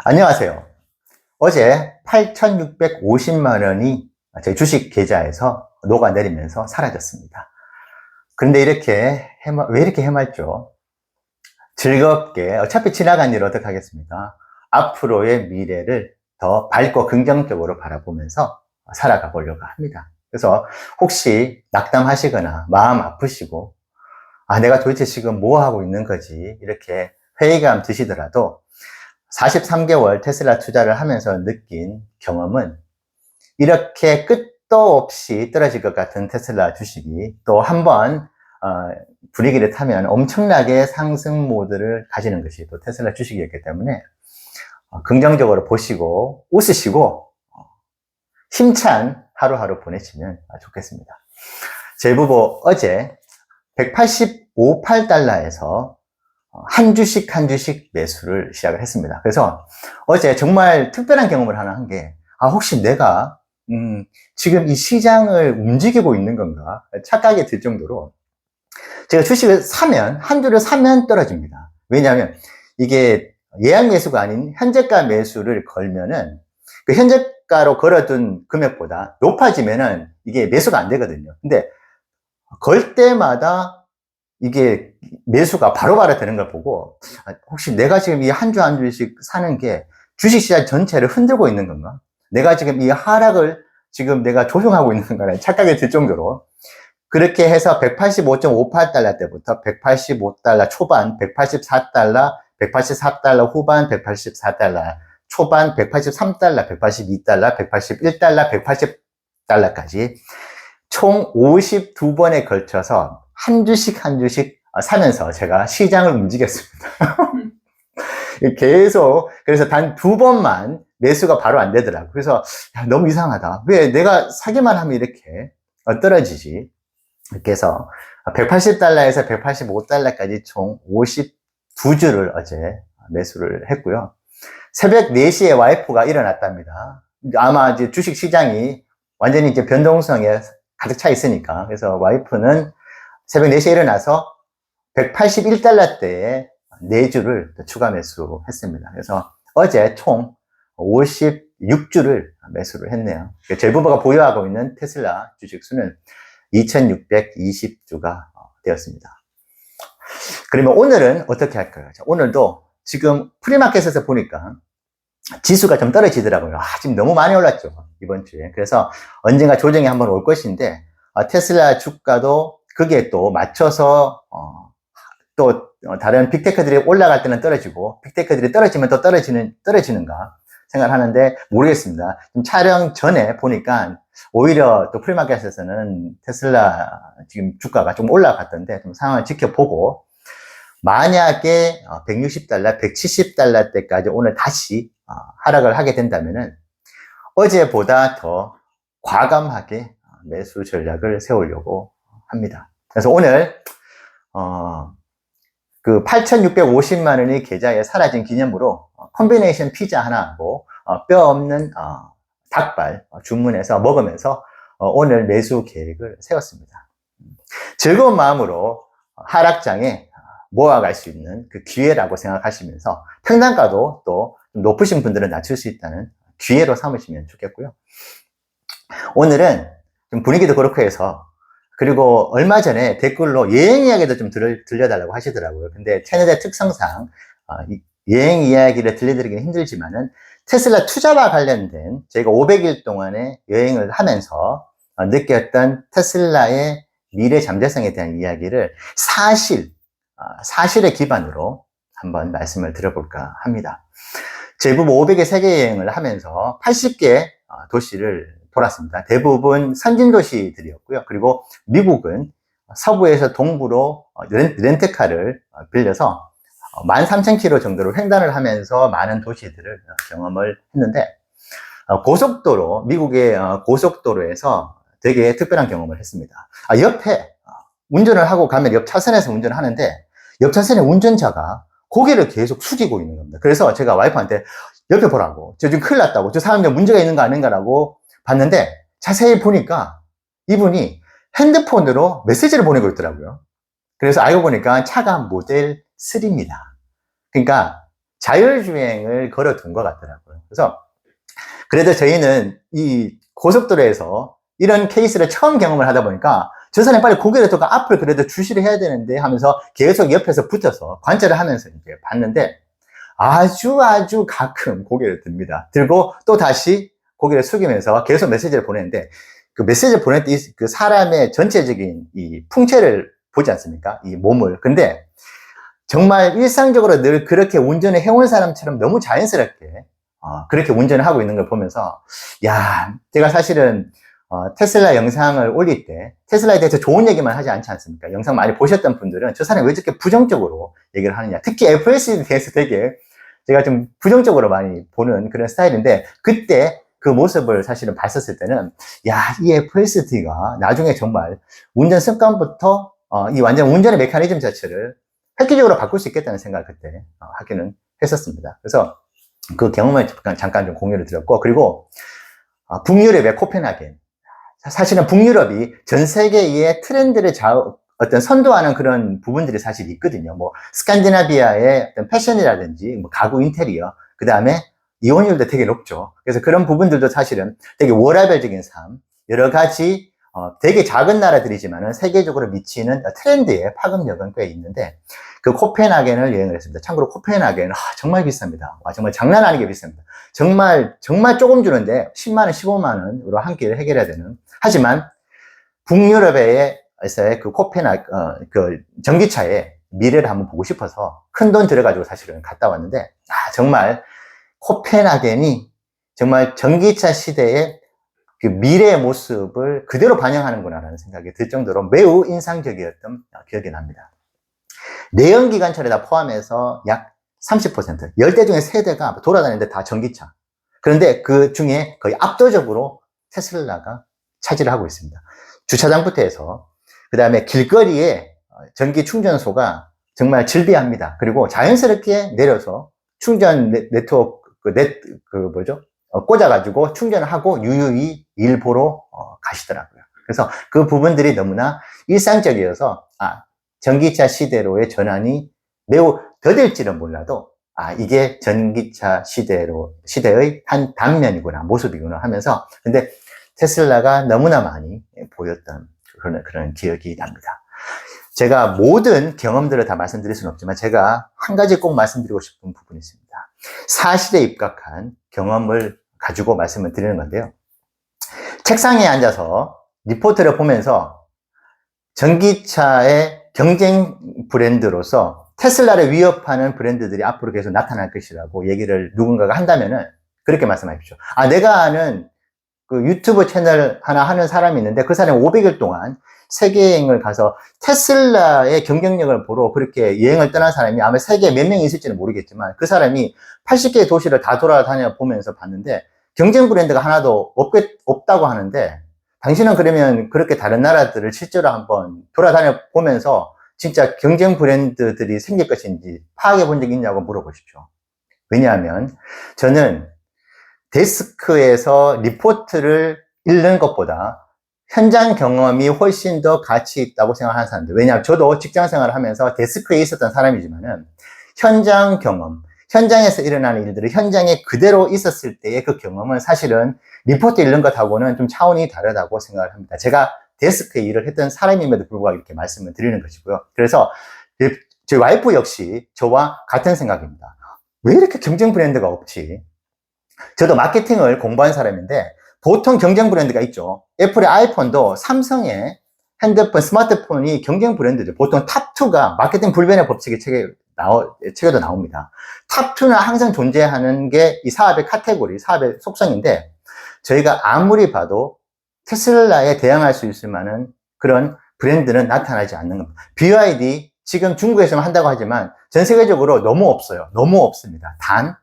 안녕하세요. 어제 8,650만 원이 제 주식 계좌에서 녹아내리면서 사라졌습니다. 그런데 왜 이렇게 해맑죠? 즐겁게, 어차피 지나간 일 어떡하겠습니까? 앞으로의 미래를 더 밝고 긍정적으로 바라보면서 살아가 보려고 합니다. 그래서 혹시 낙담하시거나 마음 아프시고, 내가 도대체 지금 뭐 하고 있는 거지? 이렇게 회의감 드시더라도 43개월 테슬라 투자를 하면서 느낀 경험은 이렇게 끝도 없이 떨어질 것 같은 테슬라 주식이 또 한번 분위기를 타면 엄청나게 상승 모드를 가지는 것이 또 테슬라 주식이었기 때문에 긍정적으로 보시고 웃으시고 힘찬 하루하루 보내시면 좋겠습니다. 제일부보 어제 185.8달러에서 한 주씩 한 주씩 매수를 시작을 했습니다. 그래서 어제 정말 특별한 경험을 하나 한 게, 혹시 내가 지금 이 시장을 움직이고 있는 건가 착각이 들 정도로, 제가 주식을 사면, 한 주를 사면 떨어집니다. 왜냐하면 이게 예약 매수가 아닌 현재가 매수를 걸면은 그 현재가로 걸어둔 금액보다 높아지면은 이게 매수가 안 되거든요. 근데 걸 때마다 이게 매수가 바로바로 되는 걸 보고, 혹시 내가 지금 이 한 주 한 주씩 사는 게 주식시장 전체를 흔들고 있는 건가? 내가 지금 이 하락을 지금 내가 조종하고 있는 건가? 착각이 들 정도로. 그렇게 해서 185.58달러 때부터 185달러 초반, 184달러, 184달러 후반, 184달러 초반, 183달러, 182달러, 181달러, 180달러까지 총 52번에 걸쳐서 한 주씩 한 주씩 사면서 제가 시장을 움직였습니다. 계속, 그래서 단 2번만 매수가 바로 안 되더라고요. 그래서 너무 이상하다. 왜 내가 사기만 하면 이렇게 떨어지지? 이렇게 해서 180달러에서 185달러까지 총 52주를 어제 매수를 했고요. 새벽 4시에 와이프가 일어났답니다. 아마 이제 주식 시장이 완전히 이제 변동성에 가득 차 있으니까. 그래서 와이프는 새벽 4시에 일어나서 181달러대에 4주를 추가 매수했습니다. 그래서 어제 총 56주를 매수를 했네요. 제일부부가 보유하고 있는 테슬라 주식 수는 2620주가 되었습니다. 그러면 오늘은 어떻게 할까요? 오늘도 지금 프리마켓에서 보니까 지수가 좀 떨어지더라고요. 지금 너무 많이 올랐죠, 이번 주에. 그래서 언젠가 조정이 한번 올 것인데, 테슬라 주가도 거기에 또 맞춰서 또 다른 빅테크들이 올라갈 때는 떨어지고, 빅테크들이 떨어지면 또 떨어지는가 생각하는데 모르겠습니다. 지금 촬영 전에 보니까 오히려 또 프리마켓에서는 테슬라 지금 주가가 좀 올라갔던데, 좀 상황을 지켜보고, 만약에 160달러, 170달러 때까지 오늘 다시 하락을 하게 된다면은 어제보다 더 과감하게 매수 전략을 세우려고 합니다. 그래서 오늘 그 8,650만 원이 계좌에 사라진 기념으로 콤비네이션 피자 하나하고 뼈 없는 닭발 주문해서 먹으면서 오늘 매수 계획을 세웠습니다. 즐거운 마음으로 하락장에 모아갈 수 있는 그 기회라고 생각하시면서 평단가도 또 높으신 분들은 낮출 수 있다는 기회로 삼으시면 좋겠고요. 오늘은 좀 분위기도 그렇고 해서, 그리고 얼마 전에 댓글로 여행 이야기도 좀 들려달라고 하시더라고요. 근데 채널의 특성상 여행 이야기를 들려드리기는 힘들지만은 테슬라 투자와 관련된 저희가 500일 동안의 여행을 하면서 느꼈던 테슬라의 미래 잠재성에 대한 이야기를 사실에 기반으로 한번 말씀을 드려볼까 합니다. 제부부 500의 세계 여행을 하면서 80개 도시를 돌았습니다. 대부분 선진 도시들이었고요. 그리고 미국은 서부에서 동부로 렌트카를 빌려서 13,000km 정도로 횡단을 하면서 많은 도시들을 경험을 했는데, 미국의 고속도로에서 되게 특별한 경험을 했습니다. 옆에 운전을 하고 가면 옆 차선에서 운전을 하는데, 옆 차선에 운전자가 고개를 계속 숙이고 있는 겁니다. 그래서 제가 와이프한테 옆에 보라고, 저 지금 큰일 났다고, 저 사람들 문제가 있는 거 아닌가라고 봤는데, 자세히 보니까 이분이 핸드폰으로 메시지를 보내고 있더라고요. 그래서 알고 보니까 차가 모델 3입니다. 그러니까 자율주행을 걸어둔 것 같더라고요. 그래서 그래도 저희는 이 고속도로에서 이런 케이스를 처음 경험을 하다 보니까 저 사람이 빨리 고개를 들고 앞을 그래도 주시를 해야 되는데 하면서 계속 옆에서 붙어서 관찰을 하면서 이제 봤는데 아주 가끔 고개를 듭니다. 들고 또 다시 고개를 숙이면서 계속 메시지를 보내는데 그 메시지를 보낼 때 그 사람의 전체적인 이 풍채를 보지 않습니까? 이 몸을. 근데 정말 일상적으로 늘 그렇게 운전을 해온 사람처럼 너무 자연스럽게 그렇게 운전을 하고 있는 걸 보면서 야, 제가 사실은 테슬라 영상을 올릴 때 테슬라에 대해서 좋은 얘기만 하지 않지 않습니까? 영상 많이 보셨던 분들은 저 사람이 왜 저렇게 부정적으로 얘기를 하느냐. 특히 FSD에 대해서 되게 제가 좀 부정적으로 많이 보는 그런 스타일인데 그때 그 모습을 사실은 봤었을 때는 야, 이 FSD가 나중에 정말 운전 습관부터 이 완전 운전의 메커니즘 자체를 획기적으로 바꿀 수 있겠다는 생각을 그때 하기는 했었습니다. 그래서 그 경험을 잠깐 좀 공유를 드렸고 그리고 북유럽의 코펜하겐 사실은 북유럽이 전 세계의 트렌드를 어떤 선도하는 그런 부분들이 사실 있거든요. 뭐 스칸디나비아의 어떤 패션이라든지 뭐 가구 인테리어 그 다음에 이혼율도 되게 높죠. 그래서 그런 부분들도 사실은 되게 워라밸적인 삶 여러 가지 되게 작은 나라들이지만은 세계적으로 미치는 트렌드의 파급력은 꽤 있는데 그 코펜하겐을 여행을 했습니다. 참고로 코펜하겐 정말 비쌉니다. 정말 장난 아니게 비쌉니다. 정말 조금 주는데 10만 원, 15만 원으로 한 끼를 해결해야 되는. 하지만 북유럽에서의 그 그 전기차의 미래를 한번 보고 싶어서 큰 돈 들여가지고 사실은 갔다 왔는데 정말 코펜하겐이 정말 전기차 시대의 그 미래의 모습을 그대로 반영하는구나라는 생각이 들 정도로 매우 인상적이었던 기억이 납니다. 내연기관차를 다 포함해서 약 30%, 10대 중에 3대가 돌아다니는데 다 전기차. 그런데 그 중에 거의 압도적으로 테슬라가 차지를 하고 있습니다. 주차장부터 해서 그 다음에 길거리에 전기 충전소가 정말 즐비합니다. 그리고 자연스럽게 내려서 충전 네트워크 꽂아가지고 충전을 하고 유유히 일 보러 가시더라고요. 그래서 그 부분들이 너무나 일상적이어서 전기차 시대로의 전환이 매우 더딜지는 몰라도 이게 전기차 시대의 한 단면이구나, 모습이구나 하면서 근데 테슬라가 너무나 많이 보였던 그런 기억이 납니다. 제가 모든 경험들을 다 말씀드릴 수는 없지만 제가 한 가지 꼭 말씀드리고 싶은 부분이 있습니다. 사실에 입각한 경험을 가지고 말씀을 드리는 건데요. 책상에 앉아서 리포트를 보면서 전기차의 경쟁 브랜드로서 테슬라를 위협하는 브랜드들이 앞으로 계속 나타날 것이라고 얘기를 누군가가 한다면은 그렇게 말씀하십시오. 내가 아는 그 유튜브 채널 하나 하는 사람이 있는데 그 사람이 500일 동안 세계 여행을 가서 테슬라의 경쟁력을 보러 그렇게 여행을 떠난 사람이 아마 세계에 몇 명이 있을지는 모르겠지만 그 사람이 80개의 도시를 다 돌아다녀 보면서 봤는데 경쟁 브랜드가 하나도 없다고 하는데 당신은 그러면 그렇게 다른 나라들을 실제로 한번 돌아다녀 보면서 진짜 경쟁 브랜드들이 생길 것인지 파악해 본 적이 있냐고 물어보십시오. 왜냐하면 저는 데스크에서 리포트를 읽는 것보다 현장 경험이 훨씬 더 가치 있다고 생각하는 사람들. 왜냐하면 저도 직장 생활을 하면서 데스크에 있었던 사람이지만은 현장 경험, 현장에서 일어나는 일들을 현장에 그대로 있었을 때의 그 경험은 사실은 리포트 읽는 것하고는 좀 차원이 다르다고 생각을 합니다. 제가 데스크에 일을 했던 사람임에도 불구하고 이렇게 말씀을 드리는 것이고요. 그래서 저희 와이프 역시 저와 같은 생각입니다. 왜 이렇게 경쟁 브랜드가 없지? 저도 마케팅을 공부한 사람인데 보통 경쟁 브랜드가 있죠. 애플의 아이폰도 삼성의 핸드폰, 스마트폰이 경쟁 브랜드죠. 보통 탑2가 마케팅 불변의 법칙의 책에도 나옵니다. 탑2는 항상 존재하는 게 이 사업의 카테고리, 사업의 속성인데 저희가 아무리 봐도 테슬라에 대항할 수 있을 만한 그런 브랜드는 나타나지 않는 겁니다. BYD 지금 중국에서만 한다고 하지만 전 세계적으로 너무 없어요. 너무 없습니다. 단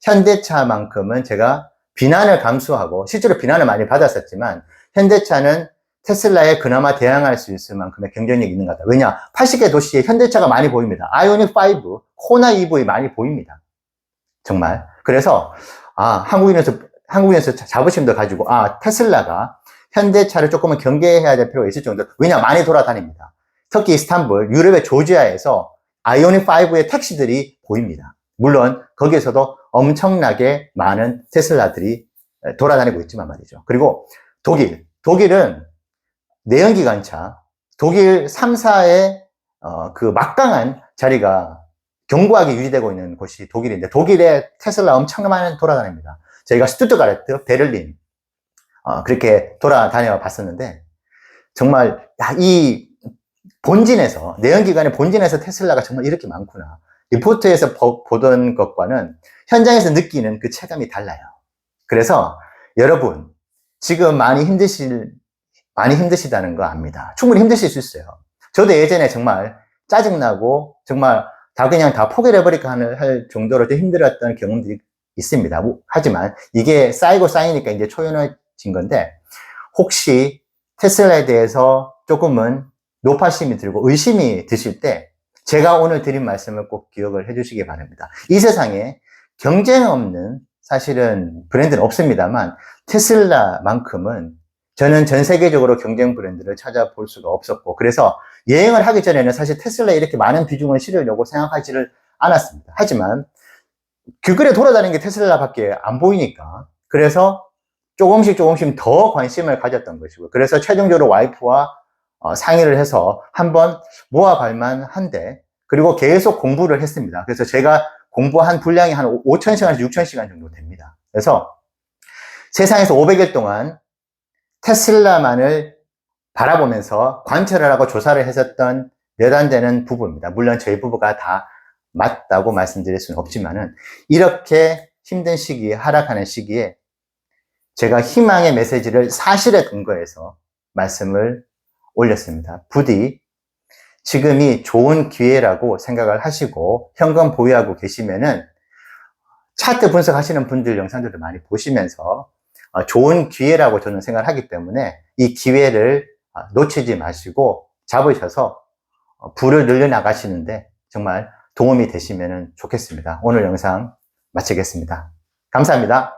현대차만큼은 제가 비난을 감수하고 실제로 비난을 많이 받았었지만 현대차는 테슬라에 그나마 대항할 수 있을 만큼의 경쟁력이 있는 것 같다. 왜냐? 80개 도시에 현대차가 많이 보입니다. 아이오닉 5, 코나 EV 많이 보입니다. 정말. 그래서 한국인에서 자부심도 가지고 테슬라가 현대차를 조금은 경계해야 될 필요가 있을 정도. 왜냐? 많이 돌아다닙니다. 터키 이스탄불, 유럽의 조지아에서 아이오닉 5의 택시들이 보입니다. 물론 거기에서도 엄청나게 많은 테슬라들이 돌아다니고 있지만 말이죠. 그리고 독일은 내연기관차, 독일 3사의 그 막강한 자리가 견고하게 유지되고 있는 곳이 독일인데, 독일에 테슬라 엄청 많이 돌아다닙니다. 저희가 스투트가르트, 베를린 그렇게 돌아다녀 봤었는데, 정말 이 본진에서, 내연기관의 본진에서 테슬라가 정말 이렇게 많구나. 리포트에서 보던 것과는 현장에서 느끼는 그 체감이 달라요. 그래서 여러분, 지금 많이 힘드시다는 거 압니다. 충분히 힘드실 수 있어요. 저도 예전에 정말 짜증나고 정말 그냥 다 포기를 해버릴까 할 정도로 좀 힘들었던 경험들이 있습니다. 하지만 이게 쌓이니까 이제 초연해진 건데, 혹시 테슬라에 대해서 조금은 노파심이 들고 의심이 드실 때 제가 오늘 드린 말씀을 꼭 기억을 해주시기 바랍니다. 이 세상에 경쟁 없는 사실은 브랜드는 없습니다만, 테슬라만큼은 저는 전 세계적으로 경쟁 브랜드를 찾아볼 수가 없었고, 그래서 여행을 하기 전에는 사실 테슬라에 이렇게 많은 비중을 실으려고 생각하지를 않았습니다. 하지만 길거리에 돌아다니는 게 테슬라밖에 안 보이니까, 그래서 조금씩 더 관심을 가졌던 것이고, 그래서 최종적으로 와이프와 상의를 해서 한번 모아볼 한데, 그리고 계속 공부를 했습니다. 그래서 제가 공부한 분량이 한 5,000시간에서 6,000시간 정도 됩니다. 그래서 세상에서 500일 동안 테슬라만을 바라보면서 관찰을 하고 조사를 했었던 몇 안 되는 부부입니다. 물론 저희 부부가 다 맞다고 말씀드릴 수는 없지만은, 이렇게 힘든 시기에, 하락하는 시기에 제가 희망의 메시지를 사실에 근거해서 말씀을 올렸습니다. 부디 지금이 좋은 기회라고 생각을 하시고 현금 보유하고 계시면은 차트 분석하시는 분들 영상들도 많이 보시면서 좋은 기회라고 저는 생각을 하기 때문에 이 기회를 놓치지 마시고 잡으셔서 부를 늘려나가시는데 정말 도움이 되시면 좋겠습니다. 오늘 영상 마치겠습니다. 감사합니다.